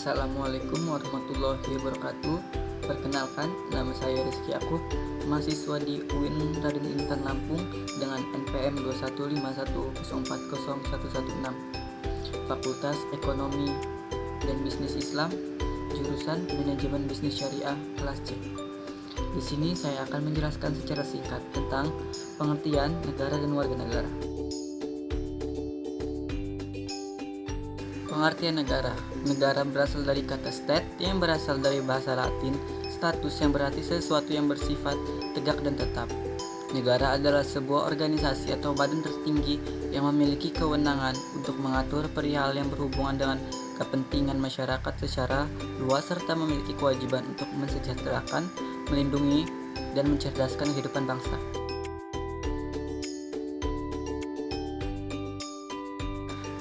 Assalamualaikum warahmatullahi wabarakatuh. Perkenalkan, nama saya Rizky Akub, mahasiswa di UIN Raden Intan Lampung dengan NPM 21510400116, Fakultas Ekonomi dan Bisnis Islam, jurusan Manajemen Bisnis Syariah kelas C. Di sini saya akan menjelaskan secara singkat tentang pengertian negara dan warga negara. Pengertian negara. Negara berasal dari kata state yang berasal dari bahasa Latin status yang berarti sesuatu yang bersifat tegak dan tetap. Negara adalah sebuah organisasi atau badan tertinggi yang memiliki kewenangan untuk mengatur perihal yang berhubungan dengan kepentingan masyarakat secara luas serta memiliki kewajiban untuk mensejahterakan, melindungi, dan mencerdaskan kehidupan bangsa.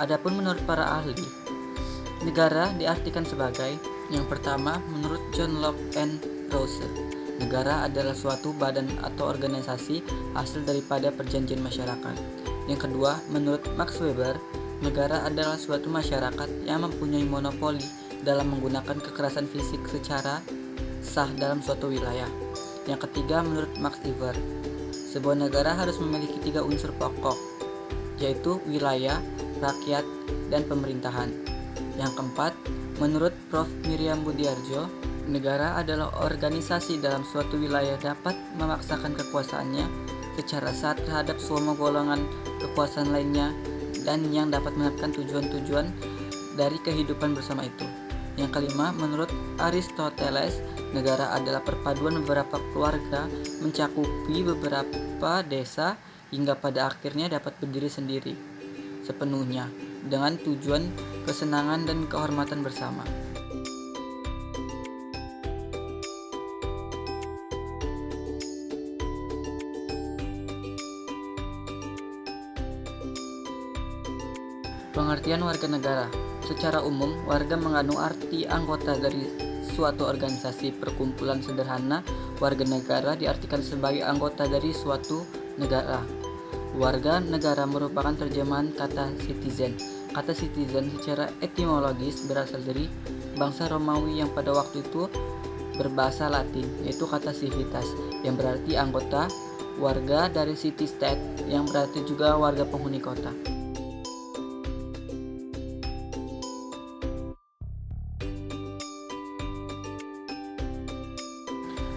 Adapun menurut para ahli, negara diartikan sebagai yang pertama menurut John Locke and Rawlse, negara adalah suatu badan atau organisasi hasil daripada perjanjian masyarakat. Yang kedua, menurut Max Weber, negara adalah suatu masyarakat yang mempunyai monopoli dalam menggunakan kekerasan fisik secara sah dalam suatu wilayah. Yang ketiga, menurut Max Weber, sebuah negara harus memiliki 3 unsur pokok, yaitu wilayah, rakyat, dan pemerintahan. Yang keempat, menurut Prof. Miriam Budiarjo, negara adalah organisasi dalam suatu wilayah dapat memaksakan kekuasaannya secara sah terhadap semua golongan kekuasaan lainnya dan yang dapat menerapkan tujuan-tujuan dari kehidupan bersama itu. Yang kelima, menurut Aristoteles, negara adalah perpaduan beberapa keluarga mencakupi beberapa desa hingga pada akhirnya dapat berdiri sendiri sepenuhnya dengan tujuan kesenangan dan kehormatan bersama. Pengertian warga negara. Secara umum, warga mengandung arti anggota dari suatu organisasi perkumpulan sederhana. Warga negara diartikan sebagai anggota dari suatu negara. Warga negara merupakan terjemahan kata citizen. Kata citizen secara etimologis berasal dari bangsa Romawi yang pada waktu itu berbahasa Latin, yaitu kata civitas, yang berarti anggota, warga dari city state, yang berarti juga warga penghuni kota.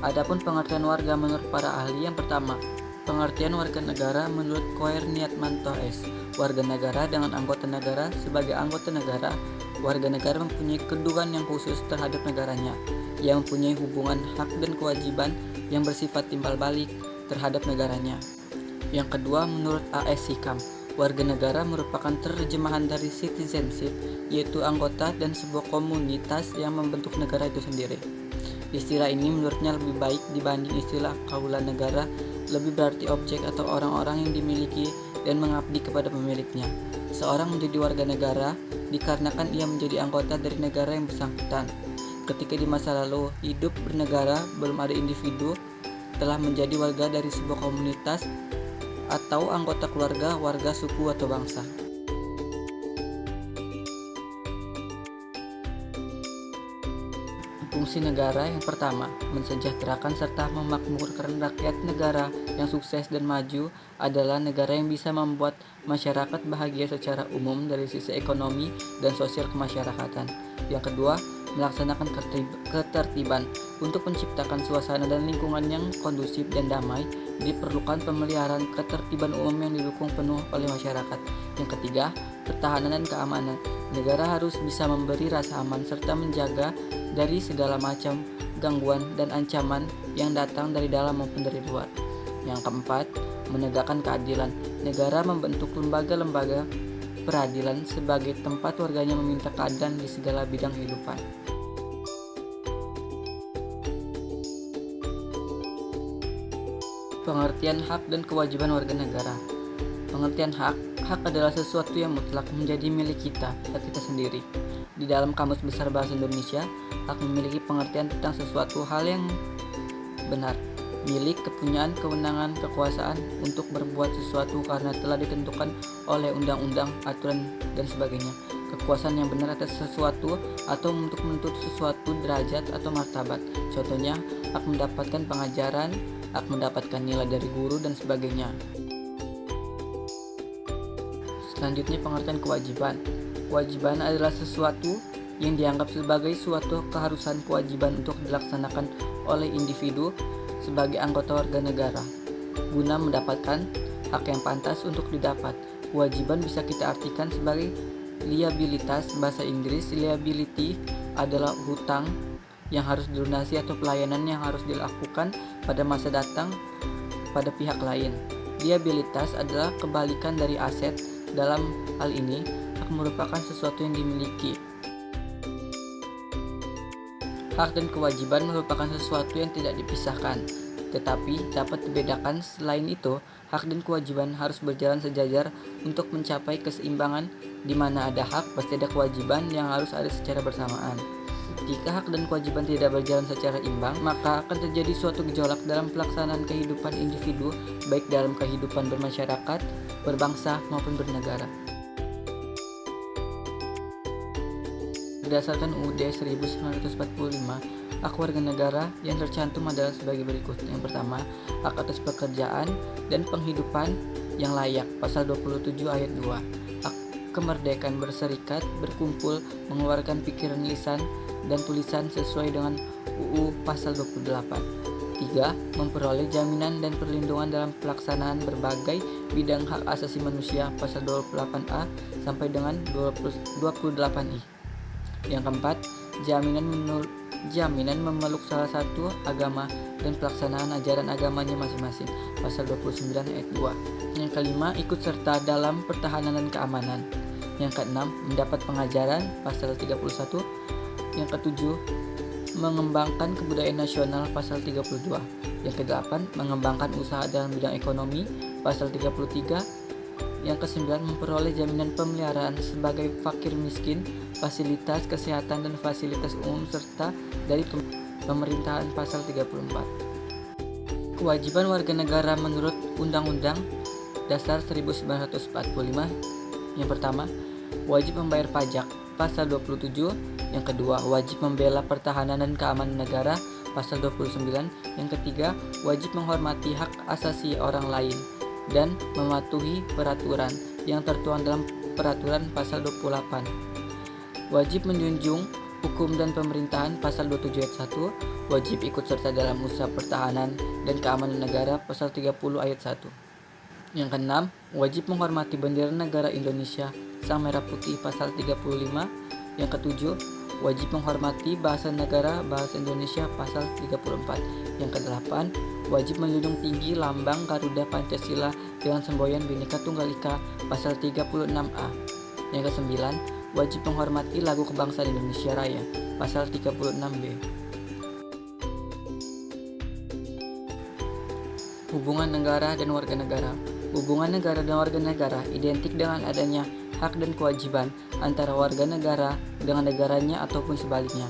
Adapun pengertian warga menurut para ahli, yang pertama, pengertian warga negara menurut Koer Niatmanto S. Warga negara dengan anggota negara. Sebagai anggota negara, warga negara mempunyai kedudukan yang khusus terhadap negaranya, yang mempunyai hubungan hak dan kewajiban yang bersifat timbal balik terhadap negaranya. Yang kedua, menurut A.S. Hikam, warga negara merupakan terjemahan dari citizenship, yaitu anggota dan sebuah komunitas yang membentuk negara itu sendiri. Istilah ini menurutnya lebih baik dibanding istilah kaulah negara, lebih berarti objek atau orang-orang yang dimiliki dan mengabdi kepada pemiliknya. Seorang menjadi warga negara dikarenakan ia menjadi anggota dari negara yang bersangkutan. Ketika di masa lalu hidup bernegara belum ada individu, telah menjadi warga dari sebuah komunitas atau anggota keluarga, warga, suku, atau bangsa. Fungsi negara yang pertama, mensejahterakan serta memakmurkan rakyat. Negara yang sukses dan maju adalah negara yang bisa membuat masyarakat bahagia secara umum dari sisi ekonomi dan sosial kemasyarakatan. Yang kedua, melaksanakan ketertiban. Untuk menciptakan suasana dan lingkungan yang kondusif dan damai, diperlukan pemeliharaan ketertiban umum yang didukung penuh oleh masyarakat. Yang ketiga, pertahanan dan keamanan. Negara harus bisa memberi rasa aman serta menjaga dari segala macam gangguan dan ancaman yang datang dari dalam maupun dari luar. Yang keempat, menegakkan keadilan. Negara membentuk lembaga-lembaga peradilan sebagai tempat warganya meminta keadilan di segala bidang kehidupan. Pengertian hak dan kewajiban warga negara. Pengertian hak adalah sesuatu yang mutlak menjadi milik kita sendiri. Di dalam Kamus Besar Bahasa Indonesia, hak memiliki pengertian tentang sesuatu hal yang benar, milik, kepunyaan, kewenangan, kekuasaan untuk berbuat sesuatu karena telah ditentukan oleh undang-undang, aturan, dan sebagainya. kekuasaan yang benar atas sesuatu atau untuk menuntut sesuatu derajat atau martabat. Contohnya, hak mendapatkan pengajaran, hak mendapatkan nilai dari guru, dan sebagainya. Selanjutnya, pengertian kewajiban. Kewajiban adalah sesuatu yang dianggap sebagai suatu keharusan kewajiban untuk dilaksanakan oleh individu sebagai anggota warga negara guna mendapatkan hak yang pantas untuk didapat. Kewajiban bisa kita artikan sebagai liabilitas. Bahasa Inggris, liability adalah hutang yang harus dilunasi atau pelayanan yang harus dilakukan pada masa datang pada pihak lain. Liabilitas adalah kebalikan dari aset. Dalam hal ini, hak merupakan sesuatu yang dimiliki. Hak dan kewajiban merupakan sesuatu yang tidak dipisahkan, tetapi dapat dibedakan. Selain itu, hak dan kewajiban harus berjalan sejajar untuk mencapai keseimbangan. Di mana ada hak, pasti ada kewajiban yang harus ada secara bersamaan. Jika hak dan kewajiban tidak berjalan secara imbang, maka akan terjadi suatu gejolak dalam pelaksanaan kehidupan individu, baik dalam kehidupan bermasyarakat, berbangsa, maupun bernegara. Berdasarkan UUD 1945, hak warga negara yang tercantum adalah sebagai berikut. Yang pertama, hak atas pekerjaan dan penghidupan yang layak, pasal 27 ayat 2. Hak kemerdekaan berserikat, berkumpul, mengeluarkan pikiran, lisan, dan tulisan sesuai dengan UU pasal 28. 3. Memperoleh jaminan dan perlindungan dalam pelaksanaan berbagai bidang hak asasi manusia, pasal 28A sampai dengan 28I. Yang keempat, jaminan memeluk salah satu agama dan pelaksanaan ajaran agamanya masing-masing, pasal 29 ayat 2. Yang kelima, ikut serta dalam pertahanan dan keamanan. Yang keenam, mendapat pengajaran, pasal 31. Yang ketujuh, mengembangkan kebudayaan nasional, pasal 32. Yang kedelapan, mengembangkan usaha dalam bidang ekonomi, pasal 33. Yang kesembilan, memperoleh jaminan pemeliharaan sebagai fakir miskin, fasilitas kesehatan dan fasilitas umum serta dari pemerintahan, pasal 34. Kewajiban warga negara menurut Undang-Undang Dasar 1945. Yang pertama, wajib membayar pajak, pasal 27. Yang kedua, wajib membela pertahanan dan keamanan negara, pasal 29. Yang ketiga, wajib menghormati hak asasi orang lain dan mematuhi peraturan yang tertuang dalam peraturan, pasal 28. Wajib menjunjung hukum dan pemerintahan, pasal 27 ayat 1. Wajib ikut serta dalam usaha pertahanan dan keamanan negara, pasal 30 ayat 1. Yang keenam, wajib menghormati bendera negara Indonesia sang merah putih, pasal 35. Yang ketujuh, wajib menghormati bahasa negara bahasa Indonesia, pasal 34. Yang kedelapan, wajib menjunjung tinggi lambang Garuda Pancasila dengan semboyan Bhinneka Tunggal Ika, pasal 36A. Yang kesembilan, wajib menghormati lagu kebangsaan Indonesia Raya, pasal 36B. Hubungan negara dan warga negara. Hubungan negara dan warga negara identik dengan adanya hak dan kewajiban antara warga negara dengan negaranya ataupun sebaliknya.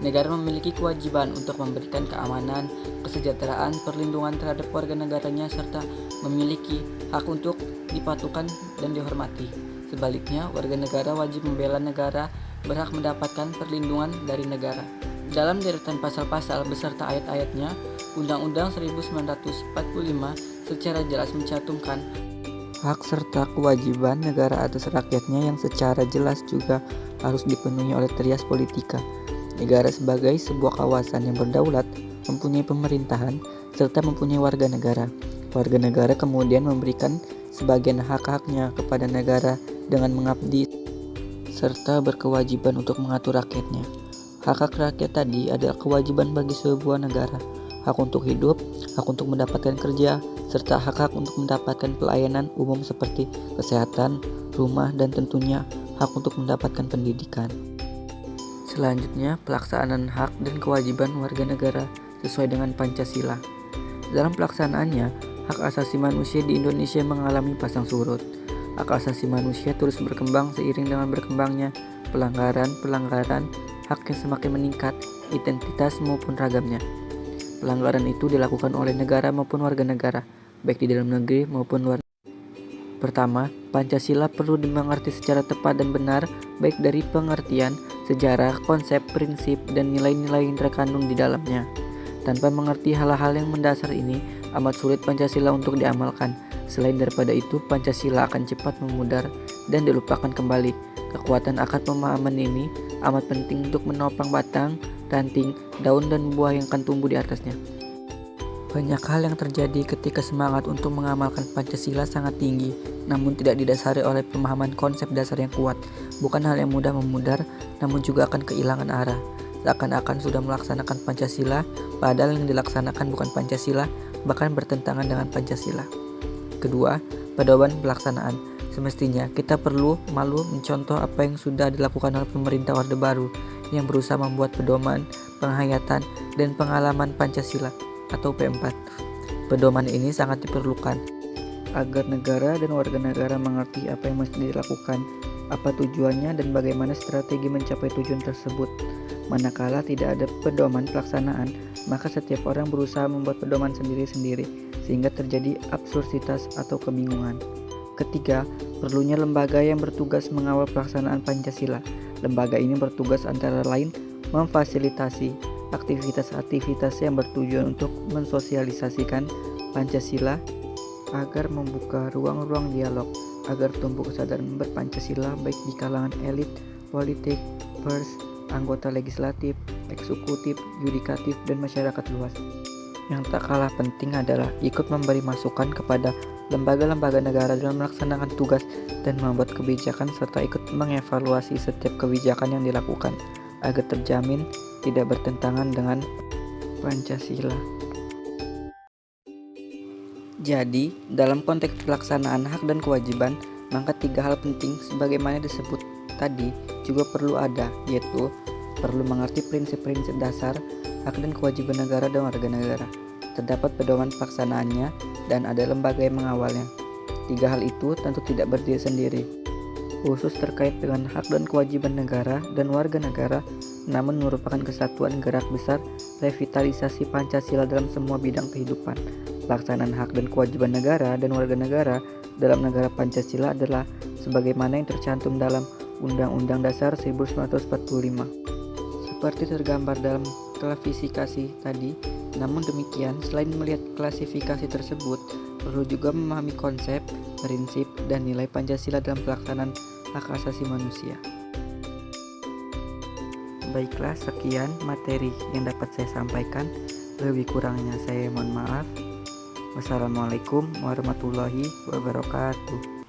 Negara memiliki kewajiban untuk memberikan keamanan, kesejahteraan, perlindungan terhadap warga negaranya serta memiliki hak untuk dipatukan dan dihormati. Sebaliknya, warga negara wajib membela negara, berhak mendapatkan perlindungan dari negara. Dalam deretan pasal-pasal beserta ayat-ayatnya, Undang-Undang 1945 secara jelas mencantumkan hak serta kewajiban negara atas rakyatnya yang secara jelas juga harus dipenuhi oleh trias politika. Negara sebagai sebuah kawasan yang berdaulat, mempunyai pemerintahan, serta mempunyai warga negara. Warga negara kemudian memberikan sebagian hak-haknya kepada negara dengan mengabdi serta berkewajiban untuk mengatur rakyatnya. Hak-hak rakyat tadi adalah kewajiban bagi sebuah negara. Hak untuk hidup, hak untuk mendapatkan kerja, serta hak-hak untuk mendapatkan pelayanan umum seperti kesehatan, rumah, dan tentunya hak untuk mendapatkan pendidikan. Selanjutnya, pelaksanaan hak dan kewajiban warga negara sesuai dengan Pancasila. Dalam pelaksanaannya, hak asasi manusia di Indonesia mengalami pasang surut. Hak asasi manusia terus berkembang seiring dengan berkembangnya pelanggaran hak yang semakin meningkat, identitas maupun ragamnya. Pelanggaran itu dilakukan oleh negara maupun warga negara, baik di dalam negeri maupun luar negeri. Pertama, Pancasila perlu dimengerti secara tepat dan benar, baik dari pengertian, sejarah, konsep, prinsip, dan nilai-nilai yang terkandung di dalamnya. Tanpa mengerti hal-hal yang mendasar ini, amat sulit Pancasila untuk diamalkan. Selain daripada itu, Pancasila akan cepat memudar dan dilupakan kembali. Kekuatan akar pemahaman ini amat penting untuk menopang batang, ranting, daun, dan buah yang akan tumbuh di atasnya. Banyak hal yang terjadi ketika semangat untuk mengamalkan Pancasila sangat tinggi, namun tidak didasari oleh pemahaman konsep dasar yang kuat. Bukan hal yang mudah memudar, namun juga akan kehilangan arah. Seakan-akan sudah melaksanakan Pancasila, padahal yang dilaksanakan bukan Pancasila, bahkan bertentangan dengan Pancasila. Kedua, pedoman pelaksanaan. Semestinya kita perlu malu mencontoh apa yang sudah dilakukan oleh pemerintah Orde Baru yang berusaha membuat pedoman, penghayatan, dan pengalaman Pancasila atau P4. Pedoman ini sangat diperlukan agar negara dan warga negara mengerti apa yang mesti dilakukan, apa tujuannya, dan bagaimana strategi mencapai tujuan tersebut. Manakala tidak ada pedoman pelaksanaan, maka setiap orang berusaha membuat pedoman sendiri-sendiri, sehingga terjadi absurditas atau kebingungan. Ketiga, perlunya lembaga yang bertugas mengawal pelaksanaan Pancasila. Lembaga ini bertugas antara lain memfasilitasi aktivitas-aktivitas yang bertujuan untuk mensosialisasikan Pancasila, agar membuka ruang-ruang dialog, agar tumbuh kesadaran berpancasila baik di kalangan elit, politik, pers, anggota legislatif, eksekutif, yudikatif, dan masyarakat luas. Yang tak kalah penting adalah ikut memberi masukan kepada lembaga-lembaga negara dalam melaksanakan tugas dan membuat kebijakan serta ikut mengevaluasi setiap kebijakan yang dilakukan agar terjamin tidak bertentangan dengan Pancasila. Jadi, dalam konteks pelaksanaan hak dan kewajiban, maka 3 hal penting sebagaimana disebut tadi juga perlu ada, yaitu perlu mengerti prinsip-prinsip dasar, hak dan kewajiban negara dan warga negara. Terdapat pedoman pelaksanaannya dan ada lembaga yang mengawalnya. 3 hal itu tentu tidak berdiri sendiri, khusus terkait dengan hak dan kewajiban negara dan warga negara, namun merupakan kesatuan gerak besar revitalisasi Pancasila dalam semua bidang kehidupan. Pelaksanaan hak dan kewajiban negara dan warga negara dalam negara Pancasila adalah sebagaimana yang tercantum dalam Undang-Undang Dasar 1945. Seperti tergambar dalam klasifikasi tadi, namun demikian, selain melihat klasifikasi tersebut, perlu juga memahami konsep, prinsip, dan nilai Pancasila dalam pelaksanaan hak asasi manusia. Baiklah, sekian materi yang dapat saya sampaikan. Lebih kurangnya saya mohon maaf. Wassalamualaikum warahmatullahi wabarakatuh.